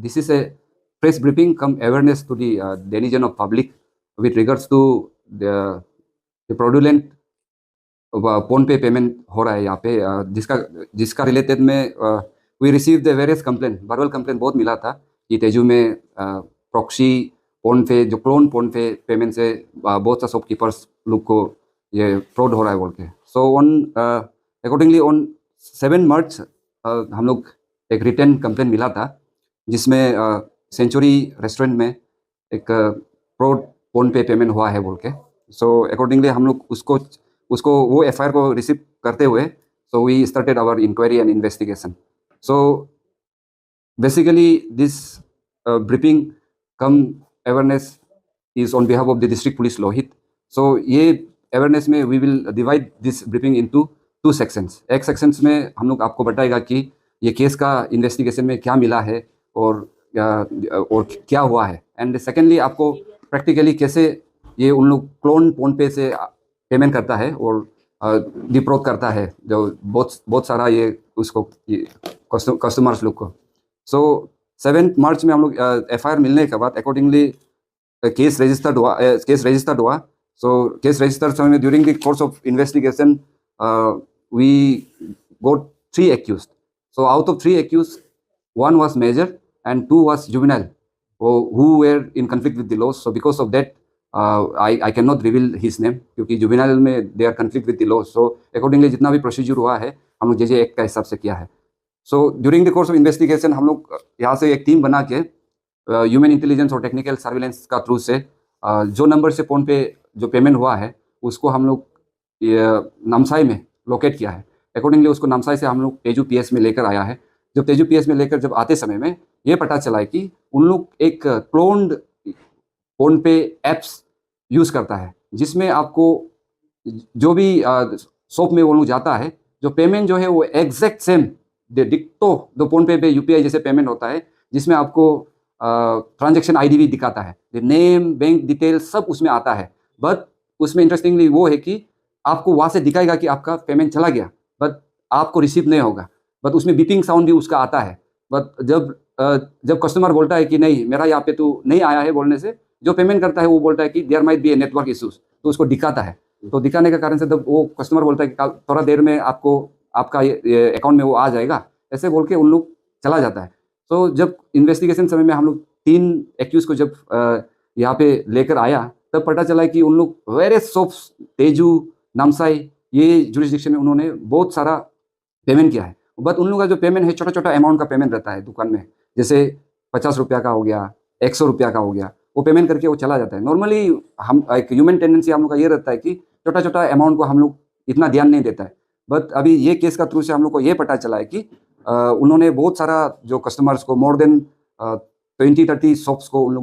this is a press briefing come awareness to the Denizen of public with regards to the fraudulent PhonePe payment हो रहा है यहाँ पे, जिसका related में we receive the various complaint, verbal complaint बहुत मिला था कि तेजू में प्रॉक्सी फोन पे, जो क्लोन फोन पे पेमेंट से बहुत सा शॉपकीपर्स लोग को ये फ्रॉड हो रहा है बोल के। सो ऑन अकॉर्डिंगली ऑन 7 मार्च हम लोग एक रिटर्न कंप्लेंट मिला था, जिसमें सेंचुरी रेस्टोरेंट में एक फ्रॉड फोन पे पेमेंट हुआ है बोल के। सो अकॉर्डिंगली हम लोग उसको वो एफआईआर को रिसीव करते हुए so we started our inquiry and investigation. So basically this briefing cum awareness is on behalf of the district police Lohit. So ये अवेयरनेस में we will divide this briefing into 2 sections. एक sections में हम लोग आपको बताएगा कि ये केस का इन्वेस्टिगेशन में क्या मिला है और क्या हुआ है, एंड सेकेंडली आपको प्रैक्टिकली कैसे ये उन लोग क्लोन फोन पे से पेमेंट करता है और डिप्रोड करता है जो बहुत सारा ये उसको कस्टमर्स लोग को। सो 7 मार्च में हम लोग एफआईआर मिलने के बाद अकॉर्डिंगली केस रजिस्टर्ड हुआ। सो केस रजिस्टर्ड समय में during the course of investigation we got 3 accused. So out of 3 accused, 1 was major and 2 was juvenile who were in conflict with the laws. So because of that I cannot reveal his name, क्योंकि juvenile में they are conflict with the law. So accordingly जितना भी procedure हुआ है हम लोग जे act का हिसाब से किया है। So during the course of investigation हम लोग यहाँ से एक टीम बना के ह्यूमन इंटेलिजेंस और टेक्निकल सर्विलेंस का थ्रू से जो नंबर से फोन पे जो पेमेंट हुआ है उसको हम लोग नामसाई में लोकेट किया है। अकॉर्डिंगली उसको नामसाई से हम लोग तेजू पीएस में लेकर आया है। जब तेजू पीएस में लेकर जब आते समय में ये पता चला है कि उन लोग एक क्लोन्ड फोन पे एप्स यूज़ करता है, जिसमें आपको जो भी शॉप में वो लोग जाता है, जो पेमेंट जो है वो एग्जैक्ट सेम डिक्टो जो फोन पे यूपीआई जैसे पेमेंट होता है, जिसमें आपको ट्रांजैक्शन आईडी भी दिखाता है, नेम बैंक डिटेल सब उसमें आता है। बट उसमें इंटरेस्टिंगली वो है कि आपको वहाँ से दिखाएगा कि आपका पेमेंट चला गया, बट आपको रिसीव नहीं होगा। बट उसमें बीपिंग साउंड भी उसका आता है। बट जब कस्टमर बोलता है कि नहीं मेरा यहाँ पे तो नहीं आया है, बोलने से जो पेमेंट करता है वो बोलता है कि there might be a network issues, तो उसको दिखाता है। तो दिखाने के कारण से जब वो कस्टमर बोलता है कि थोड़ा देर में आपका ये अकाउंट में वो आ जाएगा, ऐसे बोल के उन लोग चला जाता है। तो जब इन्वेस्टिगेशन समय में हम लोग 3 एक्यूज को जब यहाँ पे लेकर आया, तब पता चला कि उन लोग वेरियस शॉप्स तेजू नामसाई ये जुरिस्डिक्शन में उन्होंने बहुत सारा पेमेंट किया है। बट उन लोगों का जो पेमेंट है छोटा छोटा अमाउंट का पेमेंट रहता है दुकान में, जैसे 50 रुपया का हो गया, 100 रुपया का हो गया, वो पेमेंट करके वो चला जाता है। नॉर्मली हम एक ह्यूमन टेंडेंसी हम लोग का ये रहता है कि छोटा छोटा अमाउंट को हम लोग इतना ध्यान नहीं देता है। बट अभी ये केस का थ्रू से हम लोग को ये पता चला है कि उन्होंने बहुत सारा जो कस्टमर्स को मोर देन 20-30 शॉप्स को उन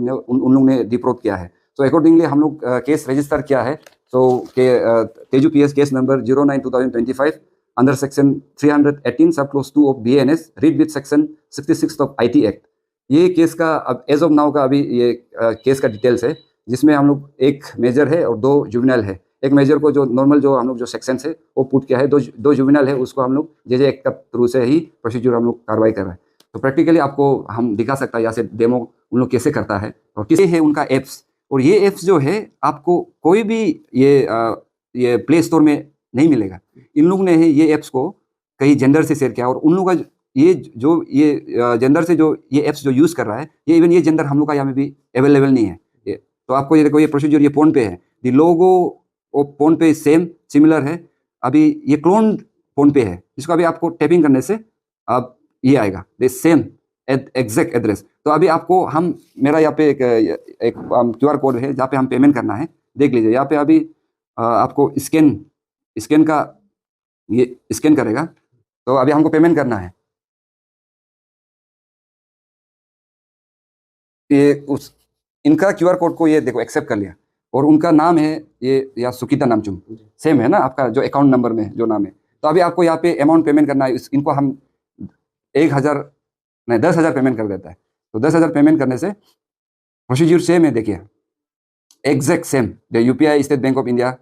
लोग ने डिप्रोड किया है। सो अकॉर्डिंगली हम लोग केस रजिस्टर किया है। So Tezu PS case number 09/2025 under section 318 sub clause 2 of BNS read with section 66 of IT act. ये केस का अब एज ऑफ नाउ का अभी ये केस का डिटेल्स है, जिसमें हम लोग एक मेजर है और 2 जुवेनाइल है। एक मेजर को जो नॉर्मल जो हम लोग जो सेक्शन है वो पुट किया है, 2 जुवेनाइल है उसको हम लोग जे एक्ट का थ्रू से ही प्रोसीजर हम लोग कार्रवाई कर रहे हैं। तो प्रैक्टिकली आपको हम दिखा सकता है यहाँ से डेमो उन लोग कैसे करता है और किसे है उनका एप्स। और ये एप्स जो है आपको कोई भी ये प्ले स्टोर में नहीं मिलेगा। इन लोग ने ये एप्स को कई जेंडर से शेयर किया और उन लोगों का ये जेंडर से जो ये एप्स जो यूज़ कर रहा है, ये इवन ये जेंडर हम लोग का यहाँ में भी अवेलेबल नहीं है। तो आपको ये देखो ये प्रोसीजर ये फोन पे है, दी लोगो वो फोन पे सेम सिमिलर है। अभी ये क्लोन फोन पे है, जिसको अभी आपको टैपिंग करने से अब ये आएगा द सेम एग्जैक्ट एड्रेस। तो अभी आपको हम मेरा यहाँ पे एक QR कोड है जहाँ पे हम पेमेंट करना है, देख लीजिए यहाँ पे अभी आपको स्कैन का ये स्कैन करेगा। तो अभी हमको पेमेंट करना है। ये इनका QR कोड को ये देखो एक्सेप्ट कर लिया और उनका नाम है ये या सुकीता नामचुम, सेम है ना आपका जो अकाउंट नंबर में जो नाम है। तो अभी आपको यहाँ पे अमाउंट पेमेंट करना है। इनको हम 10,000 पेमेंट कर देता है। तो 10,000 पेमेंट करने से प्रोसीजर सेम है, देखिए exact same UPI state bank of India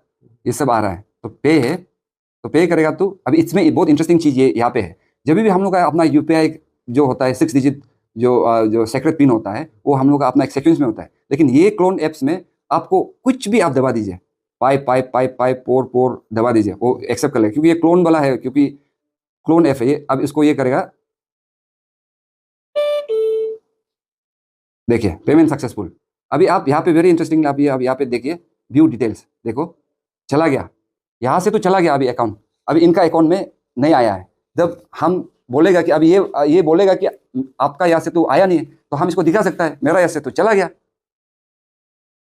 ये सब आ रहा है। तो पे है, तो पे करेगा। तो अभी इसमें बहुत इंटरेस्टिंग चीज़ ये यहाँ पे है, जब भी हम लोग का अपना UPI जो होता है 6 डिजिट जो सेक्रेट पिन होता है वो हम लोग का अपना एक सीक्वेंस में होता है। लेकिन ये क्लोन ऐप्स में आपको कुछ भी आप दबा दीजिए, पाइप पाइप पाइप पाइप पोर पोर दबा दीजिए, वो एक्सेप्ट कर लेगा, क्योंकि ये क्लोन वाला है, क्योंकि क्लोन ऐप है ये। अब इसको ये करेगा, देखिए पेमेंट सक्सेसफुल। अभी आप यहाँ पे वेरी इंटरेस्टिंग, आप ये अब यहाँ पे देखिए व्यू डिटेल्स, देखो चला गया, यहाँ से तो चला गया अभी अकाउंट, अभी इनका अकाउंट में नहीं आया है। जब हम बोलेगा कि अभी ये बोलेगा कि आपका यहाँ से तो आया नहीं है, तो हम इसको दिखा सकता है मेरा यहाँ से तो चला गया,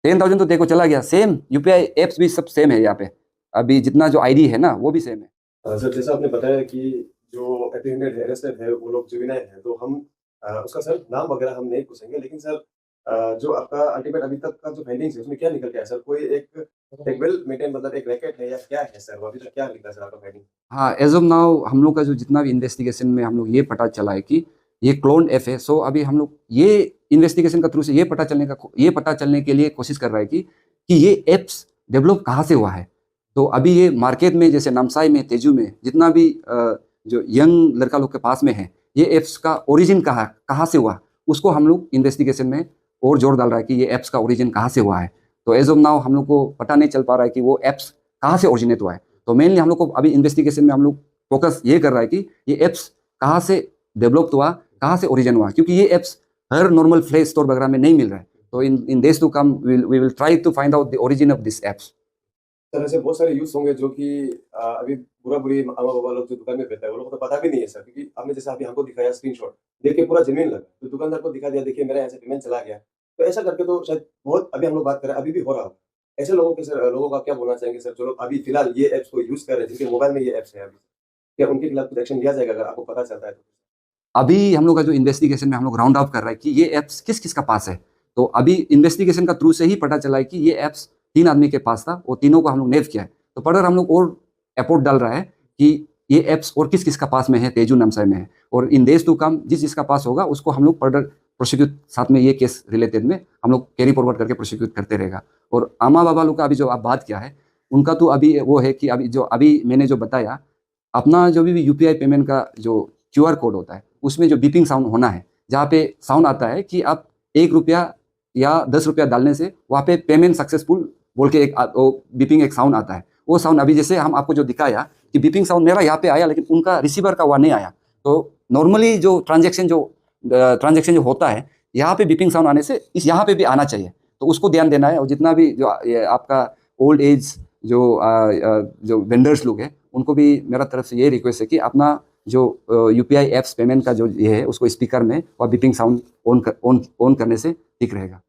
10,000 तो देखो चला गया। सेम यूपीआई एप्स भी सब सेम है यहाँ पे, अभी जितना जो आईडी है ना वो भी सेम है। सर जैसा आपने बताया कि जो एप्रीहेंडेड है, अरेस्टेड है, वो लोग जुवेनाइल है, तो हम उसका सर नाम वगैरह हम नहीं पूछेंगे, लेकिन सर जो आपका अल्टीमेट अभी तक का जो फाइंडिंग्स है उसमें क्या निकल के आया सर? कोई एक वेल मेंटेन मतलब एक रैकेट है या क्या है सर? वो अभी तक क्या निकला सर आपका फाइंडिंग? हाँ, एज ऑफ नाउ हम लोग का जो जितना भी इन्वेस्टिगेशन में हम लोग ये पता चला है कि ये क्लोन एफ है। सो अभी हम लोग ये इन्वेस्टिगेशन का थ्रू से ये पता चलने के लिए कोशिश कर रहा है कि ये एप्स डेवलप कहाँ से हुआ है। तो अभी ये मार्केट में जैसे नामसाई में, तेजू में जितना भी जो यंग लड़का लोग के पास में है, ये एप्स का ओरिजिन कहाँ से हुआ, उसको हम लोग इन्वेस्टिगेशन में और जोर डाल रहा है कि ये एप्स का ओरिजिन कहाँ से हुआ है। तो एज ऑफ नाउ हम लोग को पता नहीं चल पा रहा है कि वो एप्स कहाँ से ओरिजिनेट हुआ है। तो मेनली हम लोग को अभी इन्वेस्टिगेशन में हम लोग फोकस ये कर रहा है कि ये एप्स कहाँ से डेवलप हुआ, कहाँ से ओरिजिन हुआ, क्योंकि ये एप्स हर नॉर्मल प्ले स्टोर वगैरह में नहीं मिल रहा है। तो in days to come we will try to find out the origin of this apps. Sir ऐसे बहुत सारे यूथ होंगे जो कि अभी बुरी अम्मा बाबा लोग जो दुकान में रहता है, वो लोग को तो पता भी नहीं है सर, क्योंकि आपने जैसे अभी हमको दिखाया स्क्रीनशॉट देख के पूरा जेन्युइन लगा, तो दुकानदार को दिखा दिया, देखिए मेरा यहाँ से पेमेंट चला गया, तो ऐसा करके तो शायद बहुत अभी हम लोग बात करें अभी भी हो रहा होगा। ऐसे लोगों के सर लोगों का क्या बोलना चाहेंगे सर, जो लोग अभी फिलहाल ये ऐप्स को यूज कर रहे हैं, जिनके मोबाइल में ये ऐप्स है अभी, क्या उनके खिलाफ कुछ एक्शन लिया जाएगा अगर आपको पता चलता है तो? अभी हम लोग का जो इन्वेस्टिगेशन में हम लोग राउंड अप कर रहा है कि ये एप्स किस किस का पास है। तो अभी इन्वेस्टिगेशन का थ्रू से ही पता चला है कि ये एप्स 3 आदमी के पास था, वो तीनों को हम लोग नेव किया है। तो पर हम लोग और एफर्ट डाल रहा है कि ये एप्स और किस किस का पास में है, तेजू नामसाई में है, और इन डेज टू कम जिस जिसका पास होगा उसको हम लोग फर्दर प्रोसिक्यूट, साथ में ये केस रिलेटेड में हम लोग कैरी फॉरवर्ड करके प्रोसिक्यूट करते रहेगा। और आमा बाबा लोग का अभी जो आप बात किया है, उनका तो अभी वो है कि अभी मैंने जो बताया, अपना जो भी यूपीआई पेमेंट का जो क्यूआर कोड होता है उसमें जो बीपिंग साउंड होना है, जहाँ पे साउंड आता है कि आप 1 रुपया या 10 रुपया डालने से वहाँ पे पेमेंट सक्सेसफुल बोल के एक बीपिंग एक साउंड आता है। वो साउंड अभी जैसे हम आपको जो दिखाया कि बीपिंग साउंड मेरा यहाँ पे आया, लेकिन उनका रिसीवर का वहाँ नहीं आया। तो नॉर्मली जो ट्रांजेक्शन जो होता है, यहाँ पे बीपिंग साउंड आने से इस यहाँ पे भी आना चाहिए, तो उसको ध्यान देना है। और जितना भी जो आपका ओल्ड एज जो वेंडर्स लोग हैं, उनको भी मेरा तरफ से ये रिक्वेस्ट है कि अपना जो यूपीआई एप्स पेमेंट का जो ये है उसको स्पीकर में और बीपिंग साउंड ऑन करने से ठीक रहेगा।